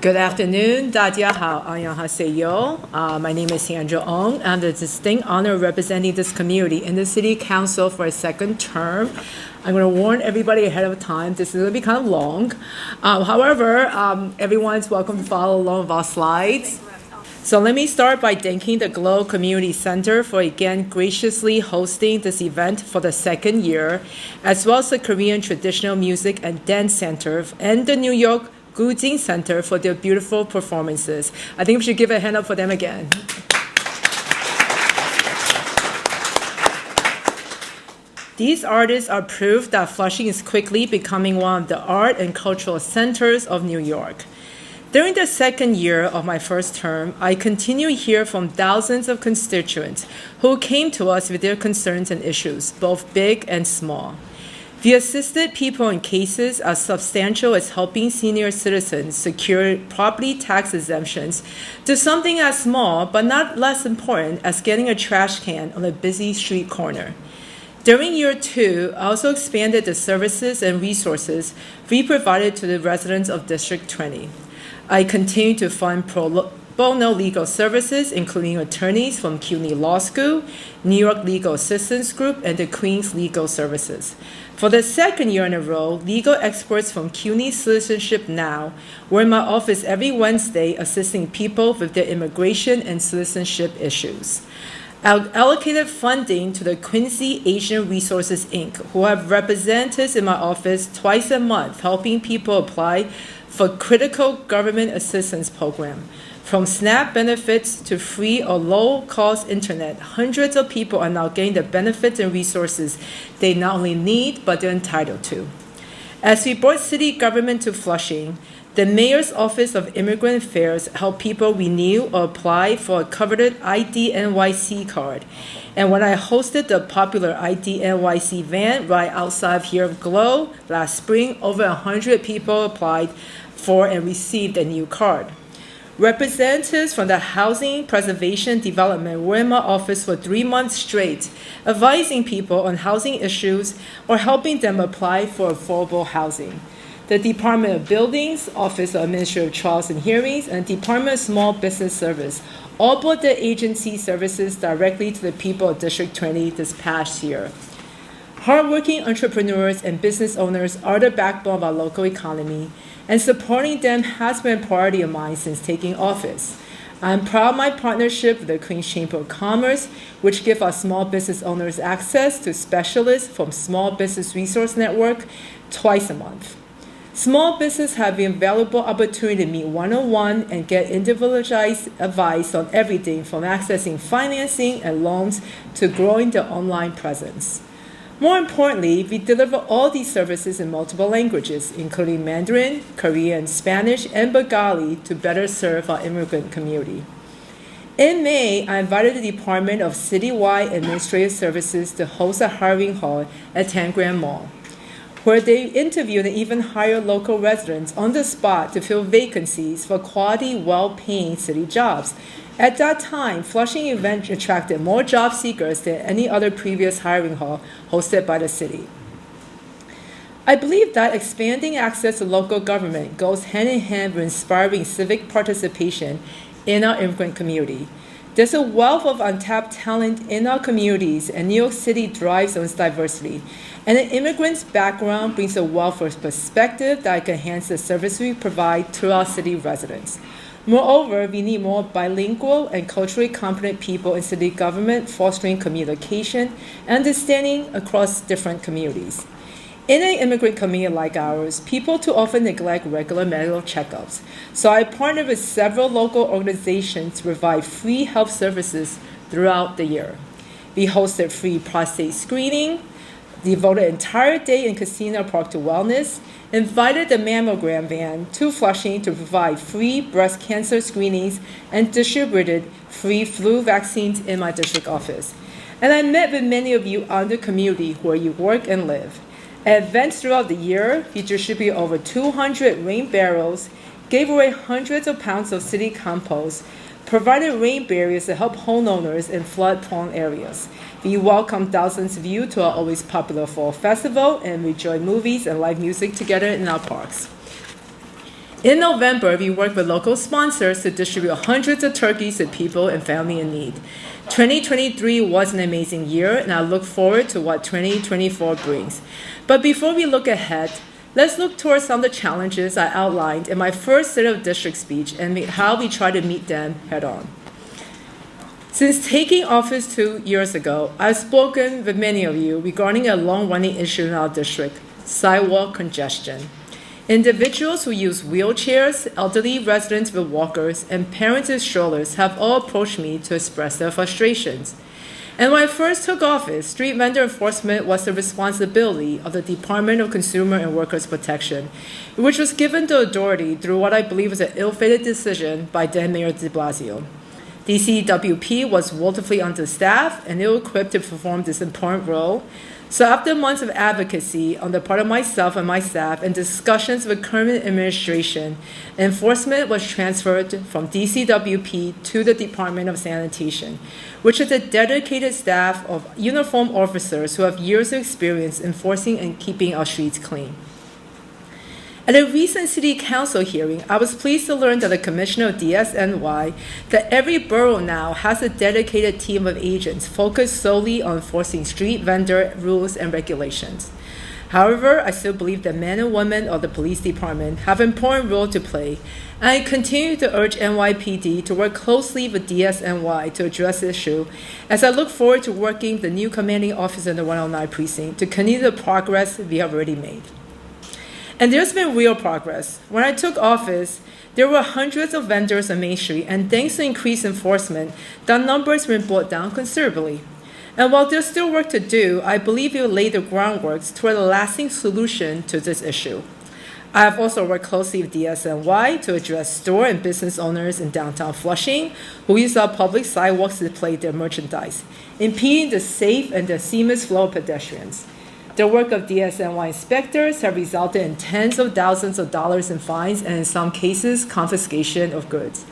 Good afternoon. 大家好. 안녕하세요. My name is Sandra. I'm the distinct honor of representing this community in the City Council for a second term. I'm going to warn everybody ahead of time. This is going to be kind of long. However, everyone's welcome to follow along with our slides. So let me start by thanking the Glow Community Center for again graciously hosting this event for the second year, as well as the Korean Traditional Music and Dance Center and the New York Gujin Center for their beautiful performances. I think we should give a hand up for them again. These artists are proof that Flushing is quickly becoming one of the art and cultural centers of New York. During the second year of my first term, I continue to hear from thousands of constituents who came to us with their concerns and issues, both big and small. We assisted people in cases as substantial as helping senior citizens secure property tax exemptions to something as small but not less important as getting a trash can on a busy street corner. During year two, I also expanded the services and resources we provided to the residents of District 20. I continue to fund pro bono legal services, including attorneys from CUNY Law School, New York Legal Assistance Group, and the Queens Legal Services. For the second year in a row, legal experts from CUNY Citizenship Now were in my office every Wednesday assisting people with their immigration and citizenship issues. I allocated funding to the Quincy Asian Resources, Inc., who have representatives in my office twice a month helping people apply for critical government assistance program. From SNAP benefits to free or low-cost internet, hundreds of people are now getting the benefits and resources they not only need, but they're entitled to. As we brought city government to Flushing, the Mayor's Office of Immigrant Affairs helped people renew or apply for a coveted ID-NYC card. And when I hosted the popular ID-NYC van right outside here of Glow last spring, over 100 people applied for and received a new card. Representatives from the Housing Preservation Development were in my office for 3 months straight, advising people on housing issues or helping them apply for affordable housing. The Department of Buildings, Office of Administrative Trials and Hearings, and Department of Small Business Service all brought their agency services directly to the people of District 20 this past year. Hardworking entrepreneurs and business owners are the backbone of our local economy, and supporting them has been a priority of mine since taking office. I'm proud of my partnership with the Queens Chamber of Commerce, which gives our small business owners access to specialists from Small Business Resource Network twice a month. Small business have an valuable opportunity to meet one-on-one and get individualized advice on everything from accessing financing and loans to growing their online presence. More importantly, we deliver all these services in multiple languages, including Mandarin, Korean, Spanish, and Bengali to better serve our immigrant community. In May, I invited the Department of Citywide Administrative Services to host a hiring hall at 10 Grand Mall, where they interviewed and even hired local residents on the spot to fill vacancies for quality, well-paying city jobs. At that time, Flushing event attracted more job seekers than any other previous hiring hall hosted by the city. I believe that expanding access to local government goes hand in hand with inspiring civic participation in our immigrant community. There's a wealth of untapped talent in our communities, and New York City thrives on its diversity. And an immigrant's background brings a wealth of perspective that can enhance the service we provide to our city residents. Moreover, we need more bilingual and culturally competent people in city government, fostering communication and understanding across different communities. In an immigrant community like ours, people too often neglect regular medical checkups. So I partnered with several local organizations to provide free health services throughout the year. We hosted free prostate screening, devoted an entire day in Casino Park to wellness, invited the mammogram van to Flushing to provide free breast cancer screenings, and distributed free flu vaccines in my district office. And I met with many of you out in the community where you work and live. At events throughout the year, we distributed over 200 rain barrels, gave away hundreds of pounds of city compost, provided rain barriers to help homeowners in flood-prone areas. We welcome thousands of you to our always popular fall festival, and we enjoy movies and live music together in our parks. In November, we worked with local sponsors to distribute hundreds of turkeys to people and families in need. 2023 was an amazing year, and I look forward to what 2024 brings. But before we look ahead, let's look towards some of the challenges I outlined in my first State of District speech and how we try to meet them head on. Since taking office 2 years ago, I've spoken with many of you regarding a long-running issue in our district, sidewalk congestion. Individuals who use wheelchairs, elderly residents with walkers, and parents with strollers have all approached me to express their frustrations. And when I first took office, street vendor enforcement was the responsibility of the Department of Consumer and Workers Protection, which was given the authority through what I believe was an ill-fated decision by then Mayor de Blasio. DCWP was woefully understaffed and ill-equipped to perform this important role. So after months of advocacy on the part of myself and my staff and discussions with current administration, enforcement was transferred from DCWP to the Department of Sanitation, which is a dedicated staff of uniformed officers who have years of experience enforcing and keeping our streets clean. At a recent City Council hearing, I was pleased to learn that the Commissioner of DSNY that every borough now has a dedicated team of agents focused solely on enforcing street vendor rules and regulations. However, I still believe that men and women of the police department have an important role to play, and I continue to urge NYPD to work closely with DSNY to address the issue as I look forward to working with the new commanding officer in the 109 precinct to continue the progress we have already made. And there's been real progress. When I took office, there were hundreds of vendors on Main Street, and thanks to increased enforcement, the numbers were brought down considerably. And while there's still work to do, I believe it will lay the groundwork toward a lasting solution to this issue. I have also worked closely with DSNY to address store and business owners in downtown Flushing who use our public sidewalks to display their merchandise, impeding the safe and the seamless flow of pedestrians. The work of DSNY inspectors have resulted in tens of thousands of dollars in fines and in some cases, confiscation of goods.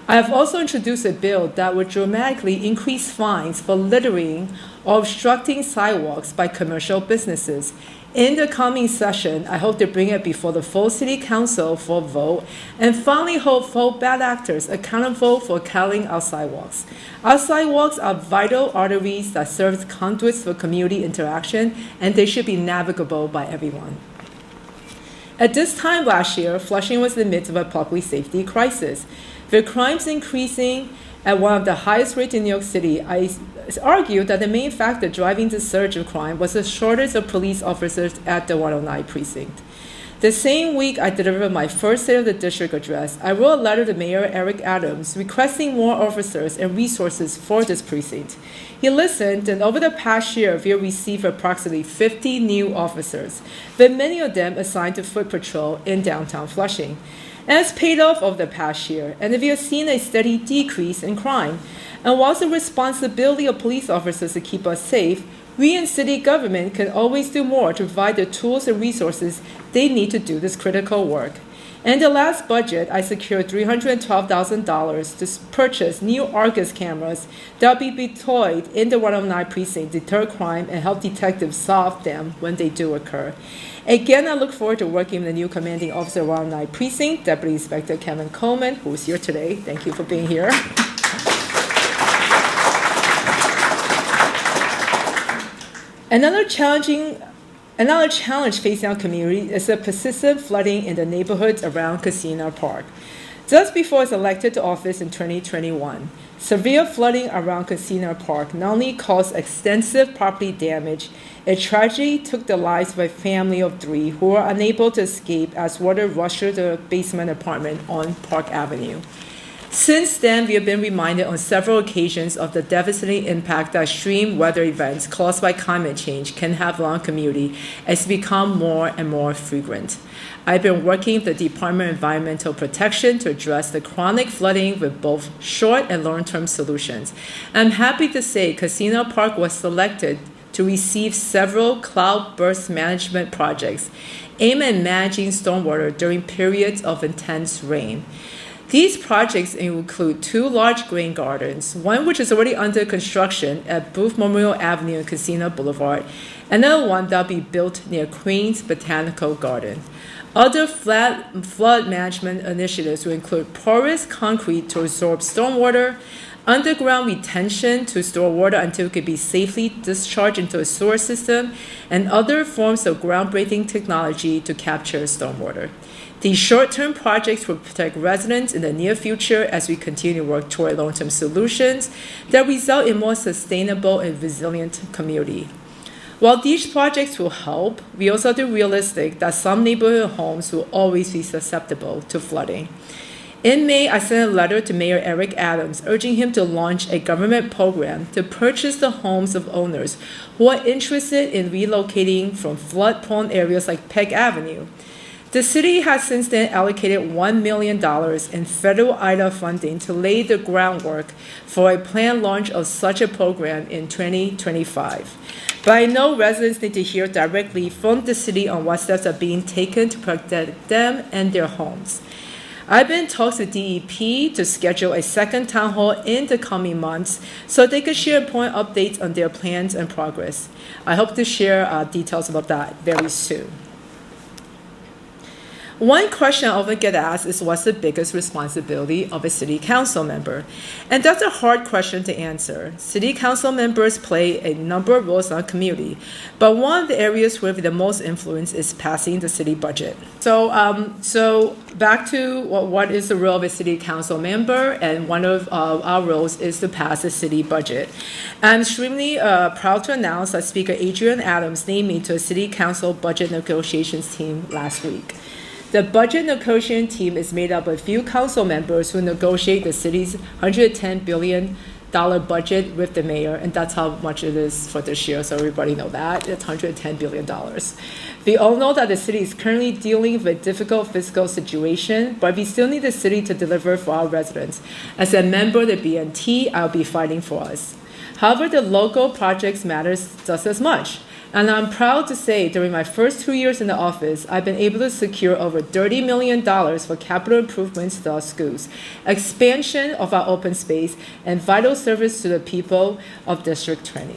I have also introduced a bill that would dramatically increase fines for littering or obstructing sidewalks by commercial businesses. In the coming session, I hope to bring it before the full City Council for a vote and finally hold bad actors accountable for cutting our sidewalks. Our sidewalks are vital arteries that serve as conduits for community interaction, and they should be navigable by everyone. At this time last year, Flushing was in the midst of a public safety crisis. With crimes increasing at one of the highest rates in New York City, I argued that the main factor driving the surge of crime was the shortage of police officers at the 109 precinct. The same week I delivered my first State of the District address, I wrote a letter to Mayor Eric Adams requesting more officers and resources for this precinct. He listened, and over the past year, we have received approximately 50 new officers, with many of them assigned to foot patrol in downtown Flushing. And it's paid off over the past year, and we have seen a steady decrease in crime. And while it's the responsibility of police officers to keep us safe, we in city government can always do more to provide the tools and resources they need to do this critical work. In the last budget, I secured $312,000 to purchase new Argus cameras that will be deployed in the 109 precinct to deter crime and help detectives solve them when they do occur. Again, I look forward to working with the new commanding officer of 109 precinct, Deputy Inspector Kevin Coleman, who is here today. Thank you for being here. Another challenge facing our community is the persistent flooding in the neighborhoods around Casino Park. Just before I was elected to office in 2021, severe flooding around Casino Park not only caused extensive property damage, it tragically took the lives of a family of 3 who were unable to escape as water rushed to the basement apartment on Park Avenue. Since then, we have been reminded on several occasions of the devastating impact that extreme weather events caused by climate change can have on our community as they become more and more frequent. I've been working with the Department of Environmental Protection to address the chronic flooding with both short and long-term solutions. I'm happy to say Casino Park was selected to receive several cloudburst management projects aimed at managing stormwater during periods of intense rain. These projects include 2 large grain gardens, one which is already under construction at Booth Memorial Avenue and Casino Boulevard, and another one that will be built near Queens Botanical Garden. Other flood management initiatives will include porous concrete to absorb stormwater, underground retention to store water until it can be safely discharged into a sewer system, and other forms of groundbreaking technology to capture stormwater. These short-term projects will protect residents in the near future as we continue to work toward long-term solutions that result in more sustainable and resilient community. While these projects will help, we also have to be realistic that some neighborhood homes will always be susceptible to flooding. In May, I sent a letter to Mayor Eric Adams urging him to launch a government program to purchase the homes of owners who are interested in relocating from flood-prone areas like Peg Avenue. The city has since then allocated $1 million in federal IDA funding to lay the groundwork for a planned launch of such a program in 2025. But I know residents need to hear directly from the city on what steps are being taken to protect them and their homes. I've been in talks with DEP to schedule a second town hall in the coming months so they can share important updates on their plans and progress. I hope to share details about that very soon. One question I often get asked is what's the biggest responsibility of a city council member? And that's a hard question to answer. City council members play a number of roles in our community, but one of the areas where we have the most influence is passing the city budget. So back to what is the role of a city council member, and one of our roles is to pass the city budget. I'm extremely proud to announce that Speaker Adrian Adams named me to a city council budget negotiations team last week. The budget negotiation team is made up of a few council members who negotiate the city's $110 billion budget with the mayor, and that's how much it is for this year, so everybody know that. It's $110 billion. We all know that the city is currently dealing with a difficult fiscal situation, but we still need the city to deliver for our residents. As a member of the BNT, I'll be fighting for us. However, the local projects matters just as much. And I'm proud to say during my first 2 years in the office, I've been able to secure over $30 million for capital improvements to our schools, expansion of our open space, and vital service to the people of District 20.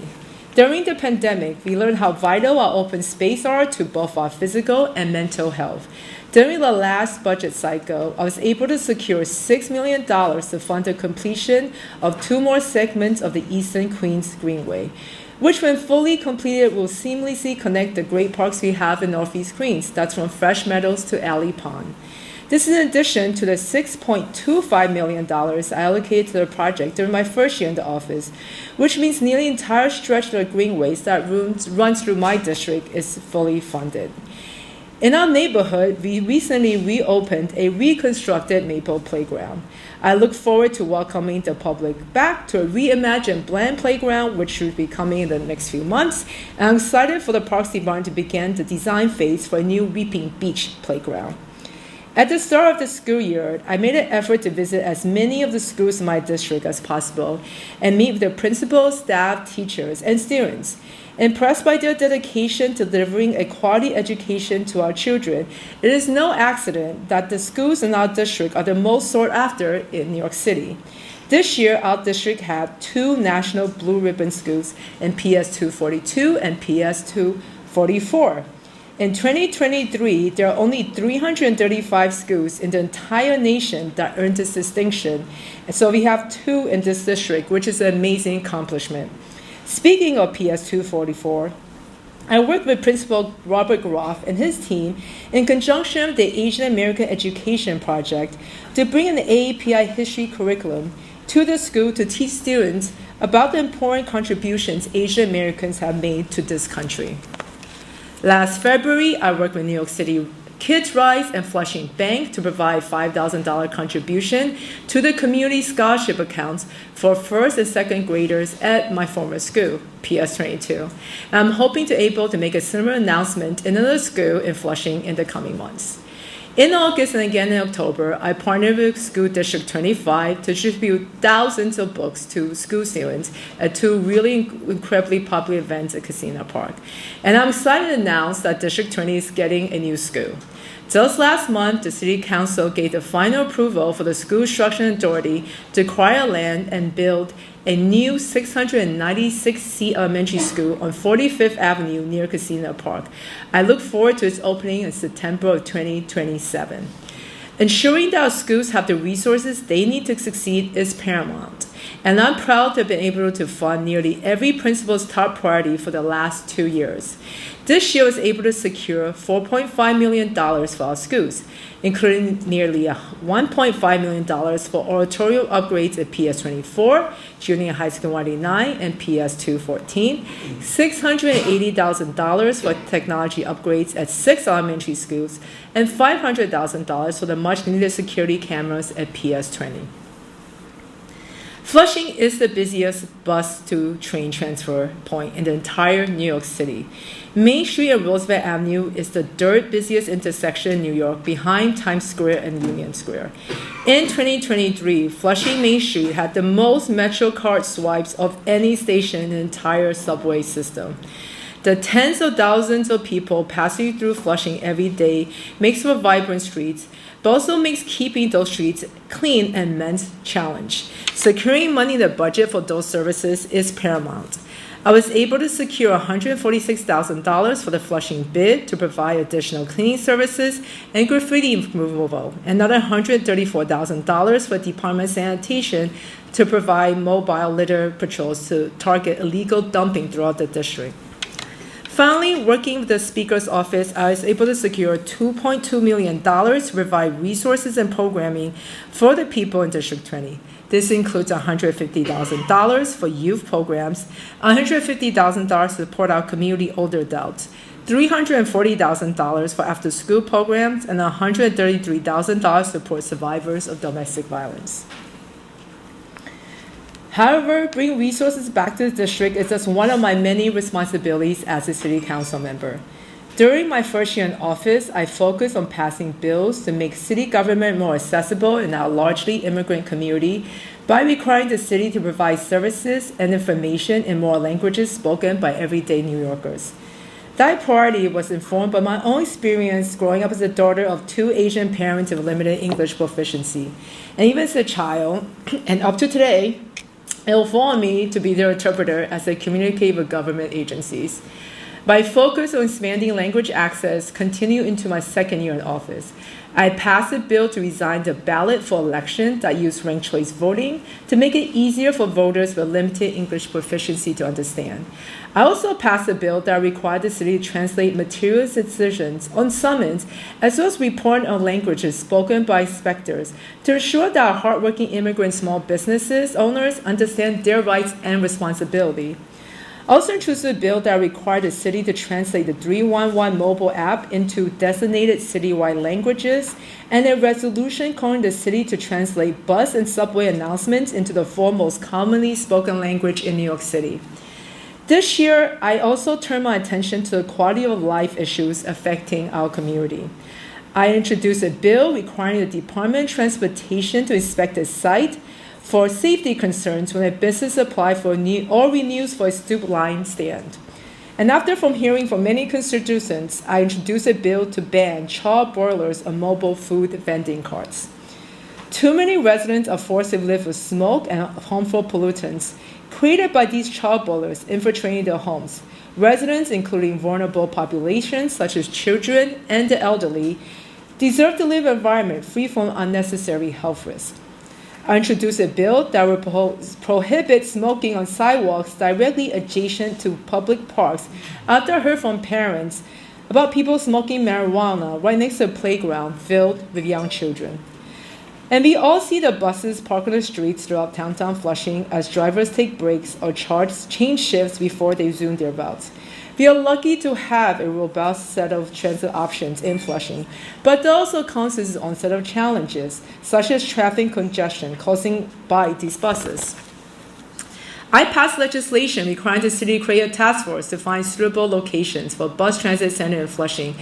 During the pandemic, we learned how vital our open space are to both our physical and mental health. During the last budget cycle, I was able to secure $6 million to fund the completion of 2 more segments of the Eastern Queens Greenway, which when fully completed will seamlessly connect the great parks we have in Northeast Queens. That's from Fresh Meadows to Alley Pond. This is in addition to the $6.25 million I allocated to the project during my first year in the office, which means nearly the entire stretch of the greenways that runs through my district is fully funded. In our neighborhood, we recently reopened a reconstructed Maple Playground. I look forward to welcoming the public back to a reimagined Bland Playground, which should be coming in the next few months. And I'm excited for the Parks Department to begin the design phase for a new Weeping Beach Playground. At the start of the school year, I made an effort to visit as many of the schools in my district as possible and meet with the principals, staff, teachers, and students. Impressed by their dedication to delivering a quality education to our children, it is no accident that the schools in our district are the most sought after in New York City. This year, our district had 2 national Blue Ribbon schools in PS 242 and PS 244. In 2023, there are only 335 schools in the entire nation that earned this distinction, and so we have 2 in this district, which is an amazing accomplishment. Speaking of PS 244, I worked with Principal Robert Groff and his team in conjunction with the Asian American Education Project to bring an AAPI history curriculum to the school to teach students about the important contributions Asian Americans have made to this country. Last February, I worked with New York City Kids Rise and Flushing Bank to provide $5,000 contribution to the community scholarship accounts for first and second graders at my former school, PS 22. I'm hoping to be able to make a similar announcement in another school in Flushing in the coming months. In August and again in October, I partnered with School District 25 to distribute thousands of books to school students at 2 really incredibly popular events at Casino Park. And I'm excited to announce that District 20 is getting a new school. Just last month, the City Council gave the final approval for the School Construction Authority to acquire land and build a new 696-seat elementary school on 45th Avenue near Casino Park. I look forward to its opening in September of 2027. Ensuring that our schools have the resources they need to succeed is paramount, and I'm proud to have been able to fund nearly every principal's top priority for the last 2 years. This year I was able to secure $4.5 million for our schools, including nearly $1.5 million for oratorial upgrades at PS24, Junior High School 189, and PS214, $680,000 for technology upgrades at 6 elementary schools, and $500,000 for the much-needed security cameras at PS20. Flushing is the busiest bus-to-train transfer point in the entire New York City. Main Street and Roosevelt Avenue is the third busiest intersection in New York, behind Times Square and Union Square. In 2023, Flushing Main Street had the most MetroCard swipes of any station in the entire subway system. The tens of thousands of people passing through Flushing every day makes for vibrant streets, but also makes keeping those streets clean an immense challenge. Securing money in the budget for those services is paramount. I was able to secure $146,000 for the Flushing bid to provide additional cleaning services and graffiti removal, another $134,000 for Department of Sanitation to provide mobile litter patrols to target illegal dumping throughout the district. Finally, working with the Speaker's office, I was able to secure $2.2 million to provide resources and programming for the people in District 20. This includes $150,000 for youth programs, $150,000 to support our community older adults, $340,000 for after-school programs, and $133,000 to support survivors of domestic violence. However, bringing resources back to the district is just one of my many responsibilities as a city council member. During my first year in office, I focused on passing bills to make city government more accessible in our largely immigrant community by requiring the city to provide services and information in more languages spoken by everyday New Yorkers. That priority was informed by my own experience growing up as the daughter of 2 Asian parents with limited English proficiency. And even as a child, and up to today, it will fall on me to be their interpreter as I communicate with government agencies. My focus on expanding language access continued into my second year in office. I passed a bill to design the ballot for elections that use ranked choice voting to make it easier for voters with limited English proficiency to understand. I also passed a bill that required the city to translate material decisions on summons as well as report on languages spoken by inspectors to ensure that our hardworking immigrant small businesses owners understand their rights and responsibility. I also introduced a bill that required the city to translate the 311 mobile app into designated citywide languages, and a resolution calling the city to translate bus and subway announcements into the 4 most commonly spoken language in New York City. This year, I also turned my attention to the quality of life issues affecting our community. I introduced a bill requiring the Department of Transportation to inspect a site for safety concerns when a business applies for or renews for a stoop line stand. And after hearing from many constituents, I introduced a bill to ban char boilers on mobile food vending carts. Too many residents are forced to live with smoke and harmful pollutants created by these char boilers infiltrating their homes. Residents, including vulnerable populations such as children and the elderly, deserve to live in an environment free from unnecessary health risks. I introduced a bill that will prohibit smoking on sidewalks directly adjacent to public parks after I heard from parents about people smoking marijuana right next to a playground filled with young children. And we all see the buses parked on the streets throughout downtown Flushing as drivers take breaks or change shifts before they resume their routes. We are lucky to have a robust set of transit options in Flushing, but there also comes with its own set of challenges, such as traffic congestion caused by these buses. I passed legislation requiring the city to create a task force to find suitable locations for bus transit center in Flushing.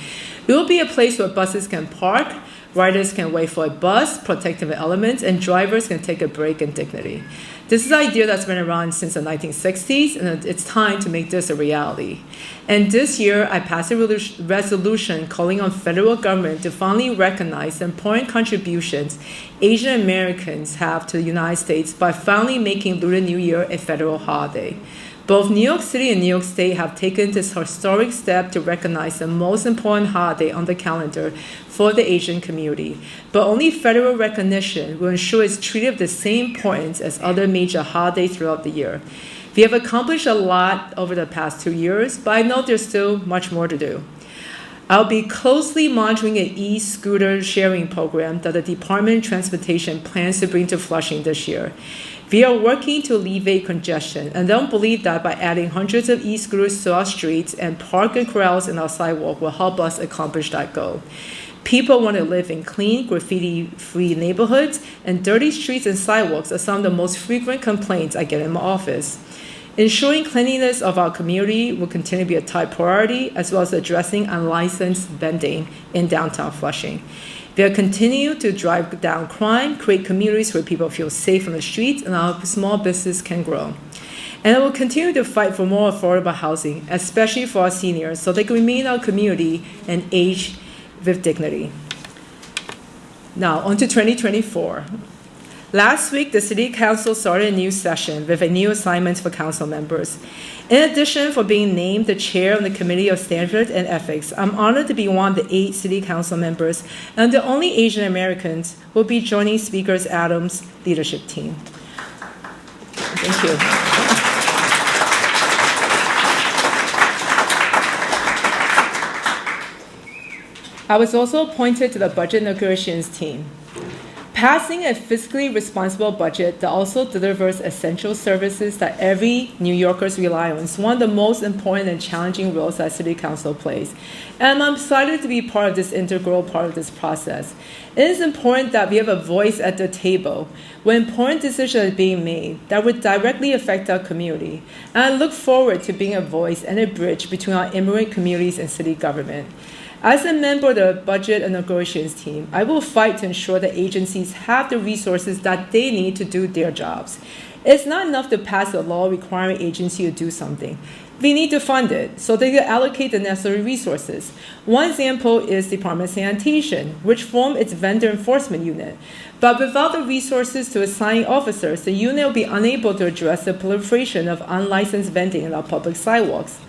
It will be a place where buses can park, riders can wait for a bus, protective elements, and drivers can take a break in dignity. This is an idea that's been around since the 1960s, and it's time to make this a reality. And this year, I passed a resolution calling on federal government to finally recognize the important contributions Asian Americans have to the United States by finally making Lunar New Year a federal holiday. Both New York City and New York State have taken this historic step to recognize the most important holiday on the calendar for the Asian community, but only federal recognition will ensure it's treated with the same importance as other major holidays throughout the year. We have accomplished a lot over the past 2 years, but I know there's still much more to do. I'll be closely monitoring an e-scooter sharing program that the Department of Transportation plans to bring to Flushing this year. We are working to alleviate congestion and don't believe that by adding hundreds of e-scooters to our streets and park and corrals in our sidewalk will help us accomplish that goal. People want to live in clean, graffiti-free neighborhoods, and dirty streets and sidewalks are some of the most frequent complaints I get in my office. Ensuring cleanliness of our community will continue to be a top priority, as well as addressing unlicensed vending in downtown Flushing. We'll continue to drive down crime, create communities where people feel safe on the streets, and our small business can grow. And I will continue to fight for more affordable housing, especially for our seniors, so they can remain in our community and age with dignity. Now, on to 2024. Last week, the City Council started a new session with a new assignments for council members. In addition for being named the chair of the Committee of Standards and Ethics, I'm honored to be one of the 8 City Council members and the only Asian Americans who will be joining Speaker Adams' leadership team. Thank you. I was also appointed to the budget negotiations team. Passing a fiscally responsible budget that also delivers essential services that every New Yorkers rely on is one of the most important and challenging roles that City Council plays. And I'm excited to be part of this integral part of this process. It is important that we have a voice at the table when important decisions are being made that would directly affect our community. And I look forward to being a voice and a bridge between our immigrant communities and city government. As a member of the Budget and Negotiations team, I will fight to ensure that agencies have the resources that they need to do their jobs. It's not enough to pass a law requiring agency to do something. We need to fund it so they can allocate the necessary resources. One example is Department of Sanitation, which formed its vendor enforcement unit. But without the resources to assign officers, the unit will be unable to address the proliferation of unlicensed vending in our public sidewalks.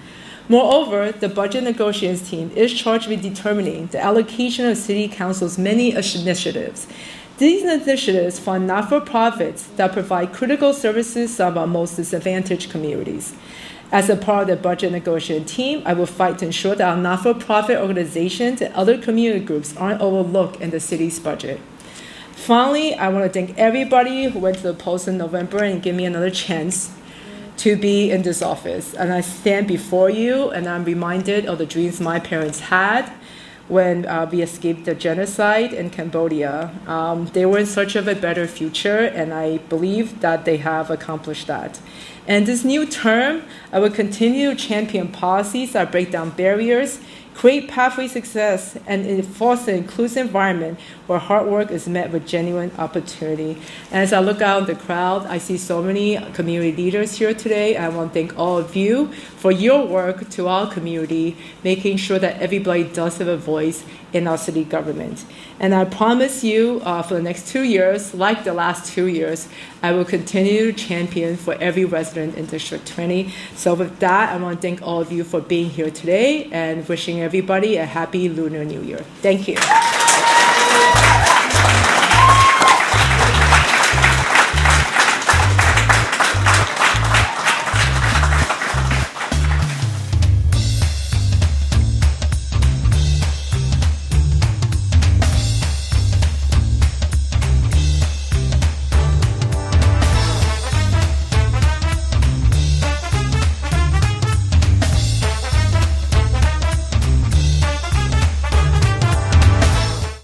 Moreover, the budget negotiations team is charged with determining the allocation of City Council's many initiatives. These initiatives fund not-for-profits that provide critical services to our most disadvantaged communities. As a part of the budget negotiation team, I will fight to ensure that our not-for-profit organizations and other community groups aren't overlooked in the city's budget. Finally, I want to thank everybody who went to the polls in November and gave me another chance to be in this office. And I stand before you and I'm reminded of the dreams my parents had when we escaped the genocide in Cambodia. They were in search of a better future, and I believe that they have accomplished that. And this new term, I will continue to champion policies that break down barriers, create pathway success, and foster an inclusive environment where hard work is met with genuine opportunity. And as I look out in the crowd, I see so many community leaders here today. I want to thank all of you for your work to our community, making sure that everybody does have a voice in our city government. And I promise you, for the next 2 years, like the last 2 years, I will continue to champion for every resident in District 20. So with that, I want to thank all of you for being here today and wishing everybody a happy Lunar New Year. Thank you.